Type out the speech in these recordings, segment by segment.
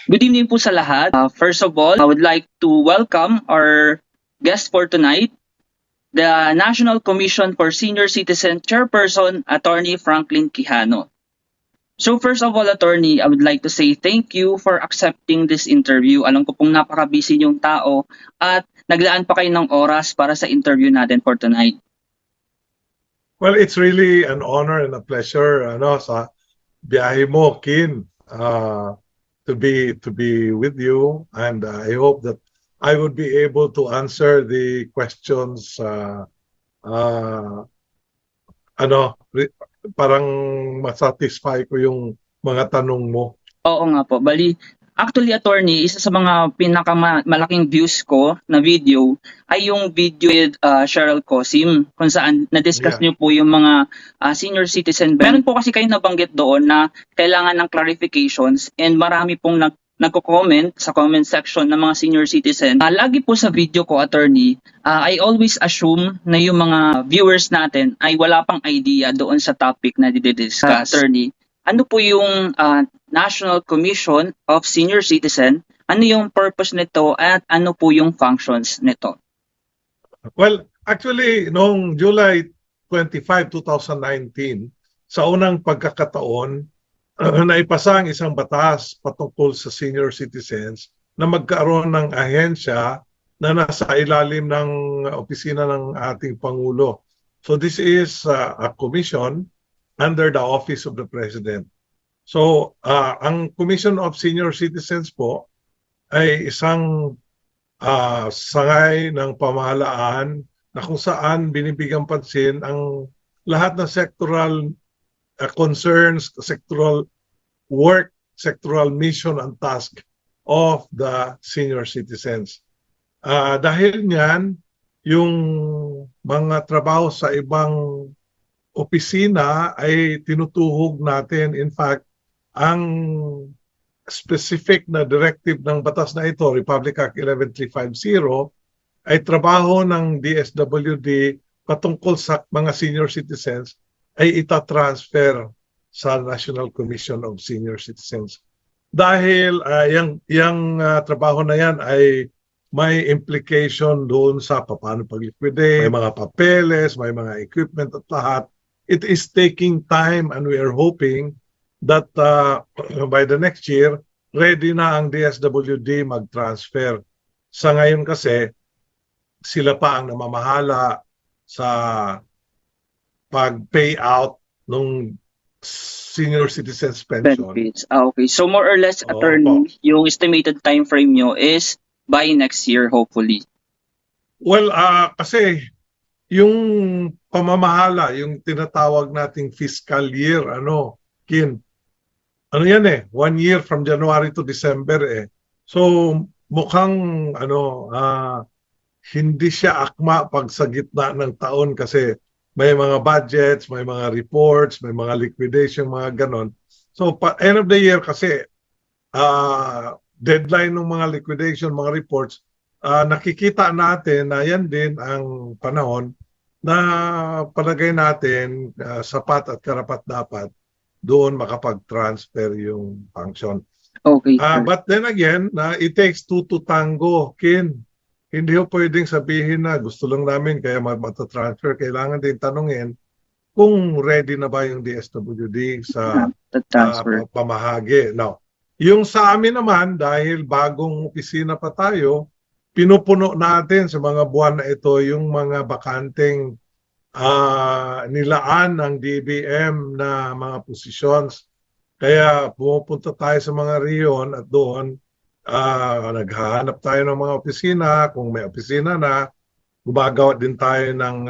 Good evening po sa lahat. First of all, I would like to welcome our guest for tonight, the National Commission for Senior Citizen Chairperson, Attorney Franklin Quijano. So first of all, Attorney, I would like to say thank you for accepting this interview. Alam ko pong napaka-busy niyong tao at naglaan pa kayo ng oras para sa interview natin for tonight. Well, it's really an honor and a pleasure sa biyahe mo, Kin, to be with you, and I hope that I would be able to answer the questions parang masatisfy ko yung mga tanong mo. Oo nga po. Bali, actually, Attorney, isa sa mga pinakamalaking views ko na video ay yung video with Cheryl Cosim, kung saan na-discuss niyo po yung mga senior citizen. Meron po kasi kayo nabanggit doon na kailangan ng clarifications and marami pong nagko-comment sa comment section ng mga senior citizen. Lagi po sa video ko, Attorney, I always assume na yung mga viewers natin ay wala pang idea doon sa topic na didiscuss. Attorney, ano po yung National Commission of Senior Citizen? Ano yung purpose nito at ano po yung functions nito? Well, actually, noong July 25, 2019, sa unang pagkakataon, naipasa ang isang batas patungkol sa senior citizens na magkaroon ng ahensya na nasa ilalim ng opisina ng ating Pangulo. So this is a commission under the Office of the President. So ang Commission of Senior Citizens po ay isang sangay ng pamahalaan na kung saan binibigyan pansin ang lahat ng sectoral concerns, sectoral work, sectoral mission and task of the senior citizens. Dahil niyan, yung mga trabaho sa ibang opisina ay tinutuhog natin. In fact, ang specific na directive ng batas na ito, Republic Act 11350, ay trabaho ng DSWD patungkol sa mga senior citizens ay itatransfer sa National Commission of Senior Citizens. Dahil yung trabaho na yan ay may implication doon sa paano pag-liquidate, may mga papeles, may mga equipment at lahat. It is taking time and we are hoping that by the next year, ready na ang DSWD mag-transfer. Sa ngayon kasi, sila pa ang namamahala sa pag-payout ng senior citizens pension. Benefits. Okay. So more or less, Attorney, yung estimated time frame nyo is by next year, hopefully. Well, kasi yung pamamahala, yung tinatawag nating fiscal year, Kin, yan 1 year from January to December . So mukhang hindi siya akma pag sa gitna ng taon kasi may mga budgets, may mga reports, may mga liquidation, mga ganon. So end of the year kasi deadline ng mga liquidation, mga reports, nakikita natin na yan din ang panahon na palagay natin sapat at karapat dapat doon makapag-transfer yung function. Okay. But then again, it takes two to tango, Kin. Hindi ho pwedeng sabihin na gusto lang namin kaya matatransfer. Kailangan din tanungin kung ready na ba yung DSWD sa pamahagi. Now, yung sa amin naman, dahil bagong opisina pa tayo, pinupuno natin sa mga buwan na ito yung mga bakanteng nilaan ng DBM na mga positions. Kaya pumupunta tayo sa mga riyon at doon naghahanap tayo ng mga opisina. Kung may opisina na, gumagawa din tayo ng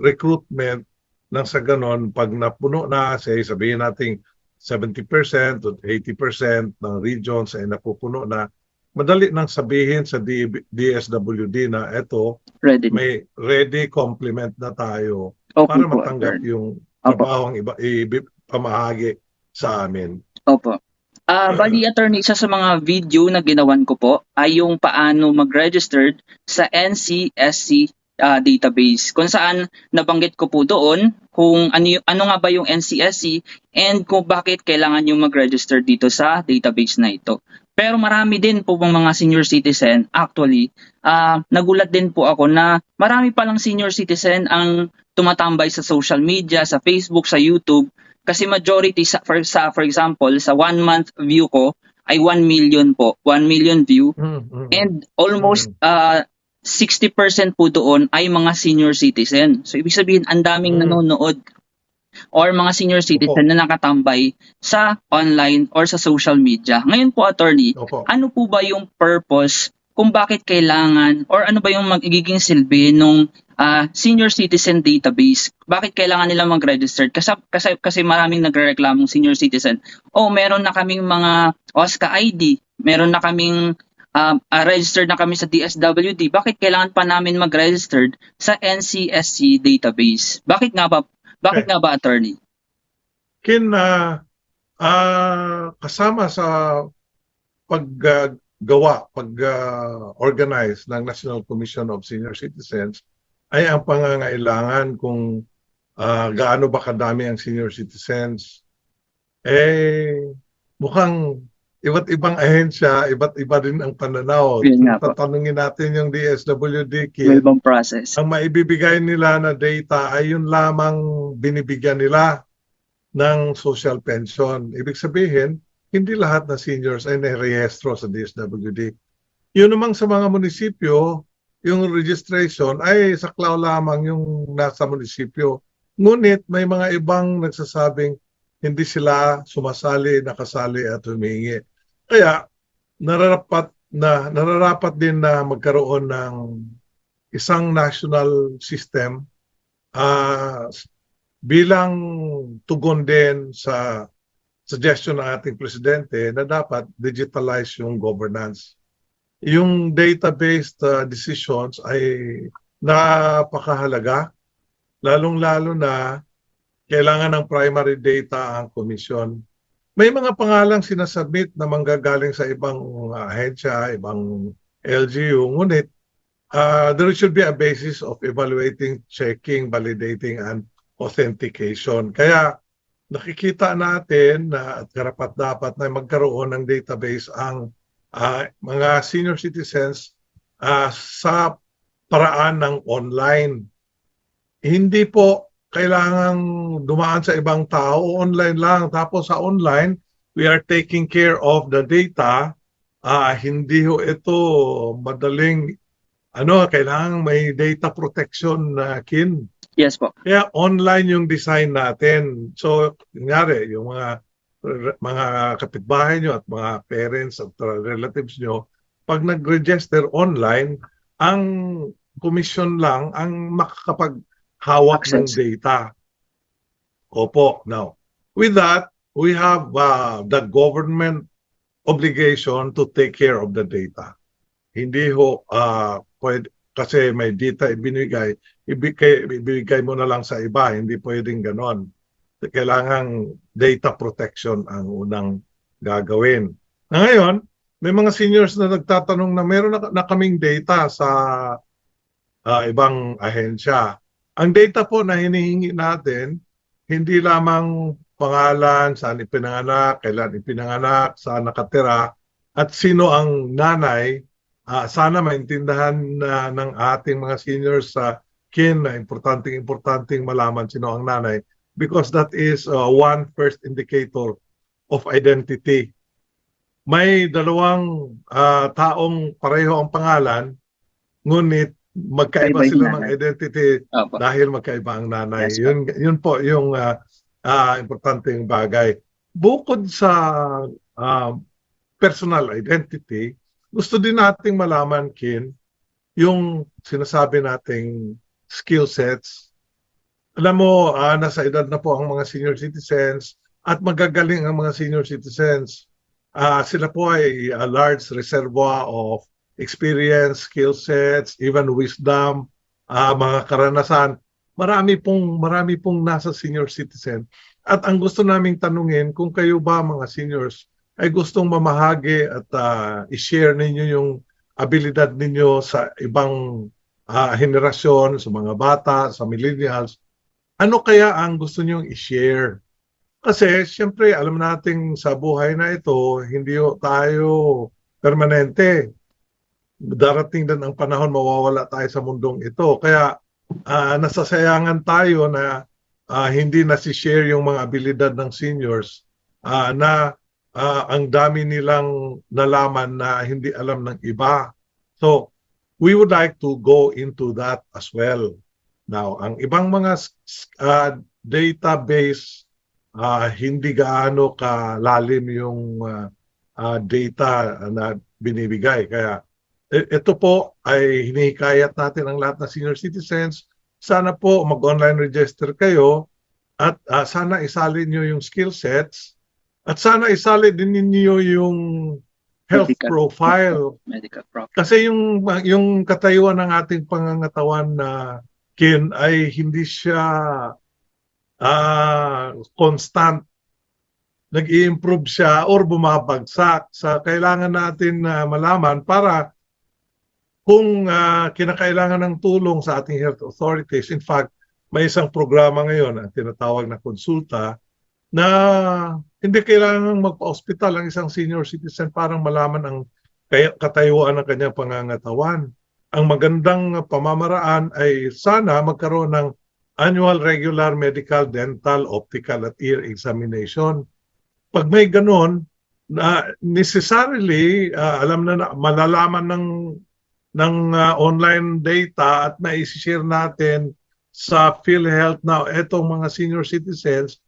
recruitment nang sa ganon, pag napuno na, sabihin natin 70% to 80% ng regions ay napupuno na, madali nang sabihin sa DSWD na eto, may ready complement na tayo para matanggap yung trabahong pamahagi sa amin. Opo. Bali, Attorney, isa sa mga video na ginawan ko po ay yung paano mag-registered sa NCSC database, kung saan nabanggit ko po doon kung ano nga ba yung NCSC and kung bakit kailangan yung mag-register dito sa database na ito. Pero marami din po bang mga senior citizen, actually, nagulat din po ako na marami palang senior citizen ang tumatambay sa social media, sa Facebook, sa YouTube, kasi majority for example, sa 1 month view ko ay 1 million po, 1 million view, and almost 60% po doon ay mga senior citizen. So ibig sabihin ang daming nanonood or mga senior citizen na nakatambay sa online or sa social media. Ngayon po, attorney, ano po ba yung purpose kung bakit kailangan or ano ba yung magiging silbi nung senior citizen database? Bakit kailangan nila mag-register? Kasi maraming nagrereklamong senior citizen. Meron na kaming mga OSCA ID, meron na kaming registered na kami sa DSWD. Bakit kailangan pa namin mag-registered sa NCSC database? Bakit nga ba, attorney? Kasama sa pag-organize ng National Commission of Senior Citizens ay ang pangangailangan kung gaano ba kadami ang senior citizens. Mukhang iba't ibang ahensya, iba't iba din ang pananaw. Tatanungin natin yung DSWD, may ibang process. Ang maibibigay nila na data ay yun lamang binibigyan nila ng social pension. Ibig sabihin, hindi lahat na seniors ay nirehistro sa DSWD. Yun namang sa mga munisipyo, yung registration ay saklaw lamang yung nasa munisipyo. Ngunit may mga ibang nagsasabing hindi sila sumasali, nakasali at humingi. Kaya nararapat din na magkaroon ng isang national system bilang tugon din sa suggestion ng ating presidente na dapat digitalize yung governance. Yung data-based decisions ay napakahalaga, lalong-lalo na kailangan ng primary data ang komisyon. May mga pangalang sinasubmit na manggagaling sa ibang ahensya, ibang LGU, ngunit there should be a basis of evaluating, checking, validating, and authentication. Kaya nakikita natin na karapat-dapat na magkaroon ng database ang mga senior citizens sa paraan ng online. Hindi po kailangang dumaan sa ibang tao, online lang. Tapos sa online, we are taking care of the data. Hindi ho ito madaling, kailangan may data protection na kin. Yes po. Kaya online yung design natin. So, nangyari, yung mga kapitbahay nyo at mga parents at relatives nyo, pag nag-register online, ang commission lang ang makakapaghawak ng data. Opo. Now, with that, we have the government obligation to take care of the data. Hindi ho pwede, kasi may data ibigay mo na lang sa iba, hindi pwedeng ganon. Kailangan data protection ang unang gagawin. Ngayon, may mga seniors na nagtatanong na meron na kaming data sa ibang ahensya. Ang data po na hinihingi natin, hindi lamang pangalan, saan ipinanganak, kailan ipinanganak, saan nakatira, at sino ang nanay. Sana maintindahan ng ating mga seniors sa na importanteng malaman sino ang nanay, because that is one first indicator of identity. May dalawang taong pareho ang pangalan, ngunit magkaiba sila ng identity dahil magkaiba ang nanay. Yes, yun po yung importanteng bagay. Bukod sa personal identity, gusto din nating malaman, Kin, yung sinasabi nating skill sets. Alam mo, nasa edad na po ang mga senior citizens at magagaling ang mga senior citizens. Sila po ay a large reservoir of experience, skill sets, even wisdom, mga karanasan. Marami pong nasa senior citizen. At ang gusto naming tanungin, kung kayo ba mga seniors ay gustong mamahagi at i-share ninyo yung abilidad ninyo sa ibang henerasyon, sa mga bata, sa millennials, ano kaya ang gusto niyong i-share? Kasi siyempre alam nating sa buhay na ito, hindi tayo permanente. Darating din ang panahon mawawala tayo sa mundong ito. Kaya nasasayangan tayo na hindi nasi-share yung mga abilidad ng seniors na ang dami nilang nalaman na hindi alam ng iba. So, we would like to go into that as well. Now, ang ibang mga database, hindi gaano kalalim yung data na binibigay. Kaya ito po ay hinihikayat natin ang lahat ng senior citizens. Sana po mag-online register kayo at sana isali nyo yung skill sets at sana isali din ninyo yung health Medical. profile. Medical profile. Kasi yung katayuan ng ating pangangatawan na Kin ay hindi siya constant. Nag-i-improve siya or bumabagsak. Sa kailangan natin malaman para kung kinakailangan ng tulong sa ating health authorities. In fact, may isang programa ngayon ang tinatawag na konsulta na hindi kailangan magpa-hospital ang isang senior citizen para malaman ang katayuan ng kanyang pangangatawan. Ang magandang pamamaraan ay sana magkaroon ng annual regular medical, dental, optical at ear examination. Pag may ganon, necessarily alam na malalaman ng online data at maisi-share natin sa PhilHealth na etong mga senior citizens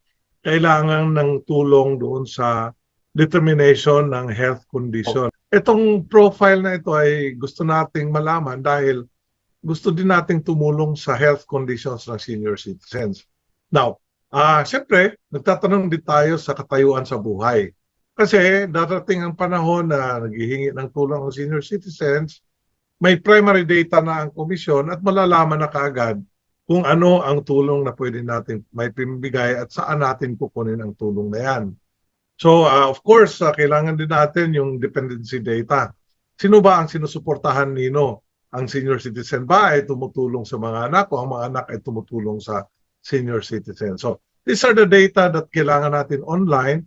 kailangan ng tulong doon sa determination ng health condition. Itong profile na ito ay gusto nating malaman dahil gusto din nating tumulong sa health conditions ng senior citizens. Now, siyempre, nagtatanong din tayo sa katayuan sa buhay. Kasi darating ang panahon na naghihingi ng tulong ng senior citizens, may primary data na ang komisyon at malalaman na kaagad kung ano ang tulong na pwede natin may pinibigay at saan natin kukunin ang tulong na yan. So, of course, kailangan din natin yung dependency data. Sino ba ang sinusuportahan nino? Ang senior citizen ba ay tumutulong sa mga anak o ang mga anak ay tumutulong sa senior citizen? So, these are the data that kailangan natin online.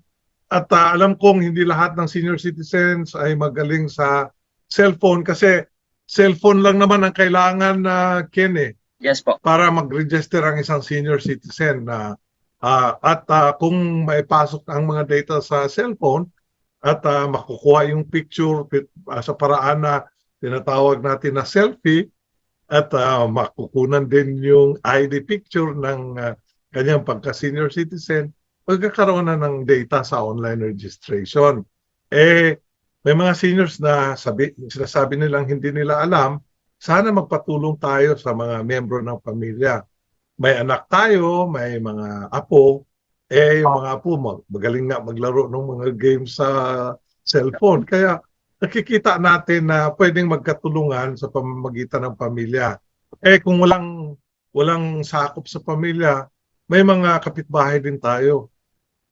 At alam kong hindi lahat ng senior citizens ay magaling sa cellphone kasi cellphone lang naman ang kailangan na Ken Yes po. para mag-register ang isang senior citizen na kung maipasok ang mga data sa cellphone at makukuha yung picture sa paraan na tinatawag natin na selfie at makukunan din yung ID picture ng kanyang pagka-senior citizen, magkakaroon na ng data sa online registration. May mga seniors na sinasabi nilang hindi nila alam, sana magpatulong tayo sa mga miyembro ng pamilya. May anak tayo, may mga apo, yung mga apo magaling nga maglaro ng mga games sa cellphone. Kaya nakikita natin na pwedeng magkatulungan sa pamamagitan ng pamilya. Kung walang sakop sa pamilya, may mga kapitbahay din tayo.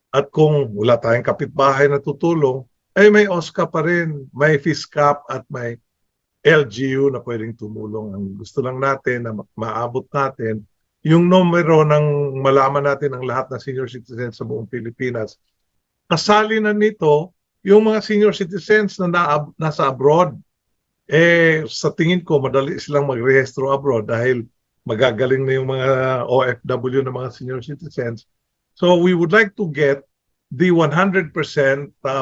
At kung wala tayong kapitbahay na tutulong, may OSCA pa rin, may FISCAP at may LGU na pwedeng tumulong. Ang gusto lang natin na maabot natin yung numero ng malaman natin ang lahat ng senior citizens sa buong Pilipinas. Kasali na nito yung mga senior citizens na nasa abroad. Sa tingin ko, madali silang magrehistro abroad dahil magagaling na yung mga OFW na mga senior citizens. So we would like to get the 100%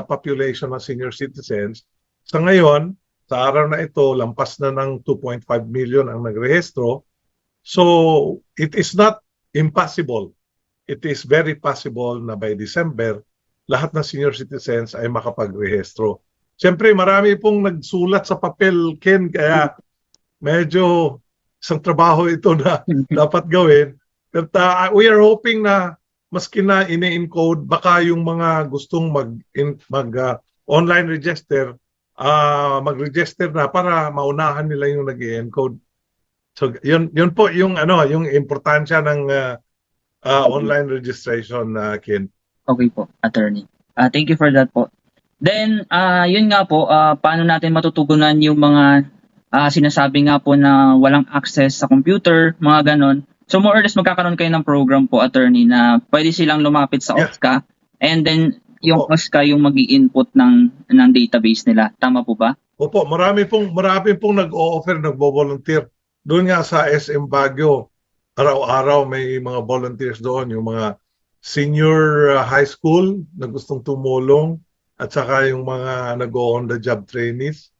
population ng senior citizens. Sa ngayon, sa araw na ito, lampas na ng 2.5 million ang nagrehistro. So, it is not impossible. It is very possible na by December, lahat ng senior citizens ay makapagrehistro. Siyempre, marami pong nagsulat sa papel, Ken, kaya medyo isang trabaho ito na dapat gawin. But we are hoping na maski na ini-encode, baka yung mga gustong mag-online register, mag-register na para maunahan nila yung nag-encode. So yun po yung yung importansya ng online registration Ken. Okay po, attorney. Thank you for that po. Then yun nga po, paano natin matutugunan yung mga sinasabi nga po na walang access sa computer, mga ganon. So more or less magkakaroon kayo ng program po, attorney, na pwede silang lumapit sa Yeah. OSCA and then yung Opo. OSCA yung mag-i-input ng database nila. Tama po ba? Opo, marami pong nag-o-offer, nagbo-volunteer. Doon nga sa SM Baguio, araw-araw may mga volunteers doon, yung mga senior high school na gustong tumulong at saka yung mga nag-o-on the job trainees.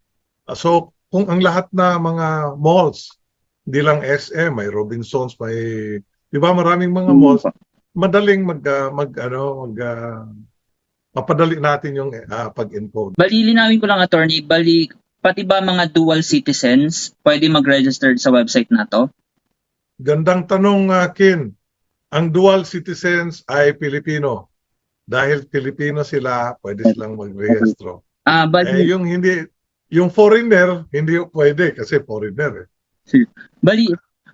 So, kung ang lahat na mga malls, hindi lang SM, may Robinsons, may, di ba, maraming mga malls, madaling mapadali natin yung pag-encode. Bali, linawin ko lang, attorney, pati ba mga dual citizens pwede mag-register sa website na to? Gandang tanong, Kin. Ang dual citizens ay Pilipino. Dahil Pilipino sila, pwede silang mag-rehistro. Bali, Yung foreigner, hindi pwede kasi foreigner. Bali,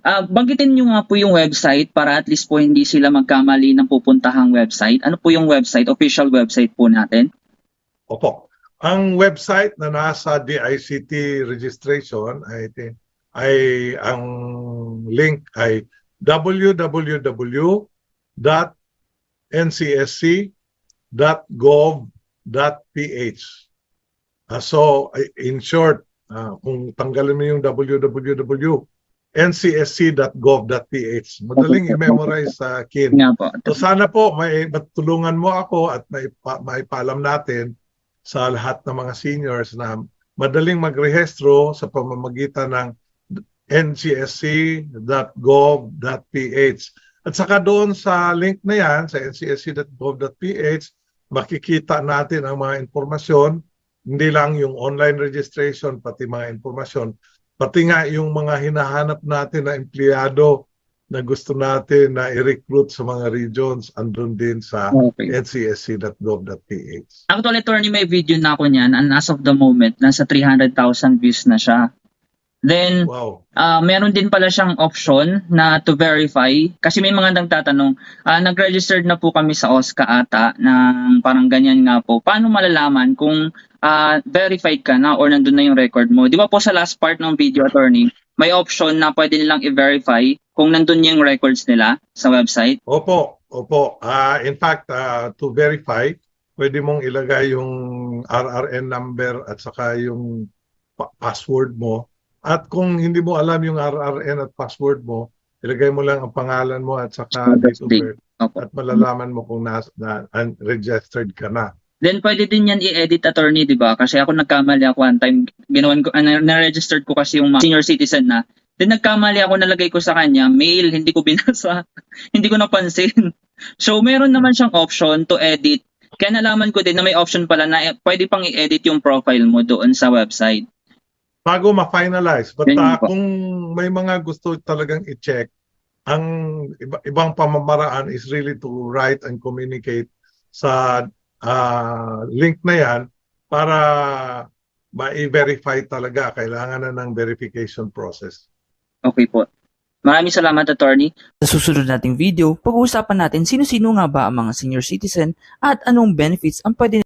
banggitin nyo nga po yung website para at least po hindi sila magkamali ng pupuntahang website. Ano po yung website, official website po natin? Opo. Ang website na nasa DICT registration ay ang link ay www.ncsc.gov.ph. So, in short, kung tanggalin mo yung www.ncsc.gov.ph, madaling i-memorize sa Kin. Nga po. So sana po may matulungan mo ako at maipalam natin sa lahat ng mga seniors na madaling magrehistro sa pamamagitan ng ncsc.gov.ph. At saka doon sa link na yan, sa ncsc.gov.ph, makikita natin ang mga informasyon, hindi lang yung online registration, pati mga informasyon, pati nga yung mga hinahanap natin na empleyado na gusto natin na i-recruit sa mga regions, andun din sa ncsc.gov.ph. Actually, attorney, may video na ako niyan and as of the moment, nasa 300,000 views na siya. Then, Wow. Meron din pala siyang option na to verify. Kasi may mga nagtatanong, nag-registered na po kami sa OSCA ata ng parang ganyan nga po. Paano malalaman kung verified ka na or nandun na yung record mo? Di ba po sa last part ng video, attorney, may option na pwede nilang i-verify kung nandun yung records nila sa website? Opo. In fact, to verify, pwede mong ilagay yung RRN number at saka yung password mo. At kung hindi mo alam yung RRN at password mo, ilagay mo lang ang pangalan mo at saka date of birth. At malalaman mo kung registered ka na. Then pwede din yan i-edit, attorney, di ba? Kasi ako nagkamali ako one time, na-registered ko kasi yung senior citizen na. Then nagkamali ako, nalagay ko sa kanya, mail, hindi ko binasa, hindi ko napansin. So meron naman siyang option to edit. Kaya nalaman ko din na may option pala na pwede pang i-edit yung profile mo doon sa website. Bago ma-finalize. But kung may mga gusto talagang i-check, ang ibang pamamaraan is really to write and communicate sa link na yan para ma-verify talaga. Kailangan na ng verification process. Okay po. Maraming salamat, attorney. Sa susunod nating video, pag-uusapan natin sino-sino nga ba ang mga senior citizen at anong benefits ang pwede